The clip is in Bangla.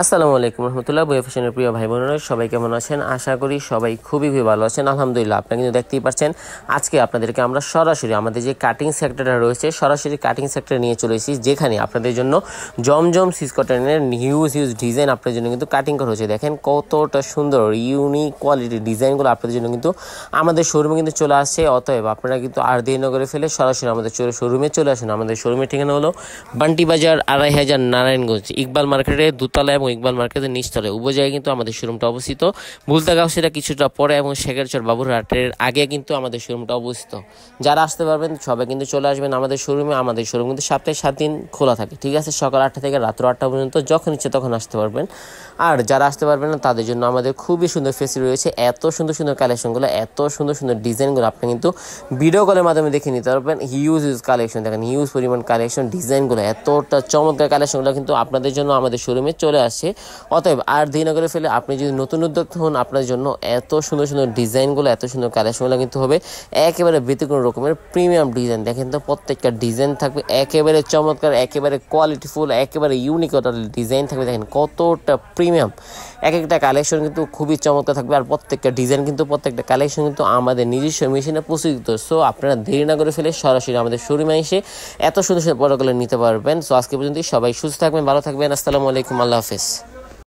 আসসালামু আলাইকুম রহমতুল্লাহ। বই ফ্যাশনের প্রিয় ভাই বোনেরা সবাই কেমন আছেন? আশা করি সবাই খুবই ভালো আছেন। আলহামদুলিল্লাহ। আপনারা কিন্তু দেখতেই পাচ্ছেন আজকে আপনাদেরকে আমরা সরাসরি আমাদের যে কাটিং সেক্টরটা রয়েছে সরাসরি কাটিং সেক্টরে নিয়ে চলে এসেছি, যেখানে আপনাদের জন্য জমজম সিস কটনের হিউজ ডিজাইন আপনাদের জন্য কিন্তু কাটিং করা হয়েছে। দেখেন কতটা সুন্দর ইউনিক কোয়ালিটির ডিজাইনগুলো আপনাদের জন্য কিন্তু আমাদের শোরুমে কিন্তু চলে আসছে। অতএব আপনারা কিন্তু আর দেরি না করে ফেলে সরাসরি আমাদের শোরুমে চলে আসুন। আমাদের শোরুমের ঠিকানা হলো বান্টি বাজার ২৫০০ নারায়ণগঞ্জ, ইকবাল মার্কেটের দোতলা এবং ইকবাল মার্কেটের নিচতলে উভয় জায়গায় কিন্তু আমাদের শোরুমটা অবস্থিত। ভুলতাগাঁও সেটা কিছুটা পরে এবং শেখেরচর বাবুরহাটের আগে কিন্তু আমাদের শোরুমটা অবস্থিত। যারা আসতে পারবেন সবাই কিন্তু চলে আসবেন আমাদের শোরুমে। আমাদের শোরুম কিন্তু সপ্তাহে ৭ দিন খোলা থাকে, ঠিক আছে? সকাল ৮টা থেকে রাত্র ৮টা পর্যন্ত, যখন ইচ্ছে তখন আসতে পারবেন। আর যারা আসতে পারবেন না তাদের জন্য আমাদের খুবই সুন্দর ফেসিলিটি রয়েছে। এত সুন্দর কালেকশনগুলো, এত সুন্দর ডিজাইনগুলো আপনি কিন্তু ভিডিও কলের মাধ্যমে দেখে নিতে পারবেন। হিউজ কালেকশন দেখেন, হিউজ পরিমাণ কালেকশন, ডিজাইনগুলো এতটা চমৎকার কালেকশনগুলো কিন্তু আপনাদের জন্য আমাদের শোরুমে চলে আসছে। অতএব আর দেরি না করে ফেলে আপনি যদি নতুন উদ্যোক্তা হন, আপনার জন্য এত সুন্দর ডিজাইনগুলো, এত সুন্দর কালেকশনগুলো কিন্তু হবে একেবারে ব্যতিক্রম রকমের প্রিমিয়াম ডিজাইন। দেখেন তো প্রত্যেকটা ডিজাইন থাকবে একেবারে চমৎকার, একেবারে কোয়ালিটিফুল, একেবারে ইউনিক ডিজাইন থাকবে। দেখেন কতটা প্রিমিয়াম, এক একটা কালেকশন কিন্তু খুবই চমৎকার থাকবে। আর প্রত্যেকটা ডিজাইন কিন্তু, প্রত্যেকটা কালেকশন কিন্তু আমাদের নিজস্ব মেশিনে প্রস্তুত। সো আপনারা দেরি না করে ফেলে সরাসরি আমাদের শোরুমে এসে এত সুন্দর প্রোডাক্টগুলো নিতে পারবেন। সো আজকে পর্যন্ত সবাই সুস্থ থাকবেন, ভালো থাকবেন। আসসালামু আলাইকুম, আল্লাহ হাফেজ।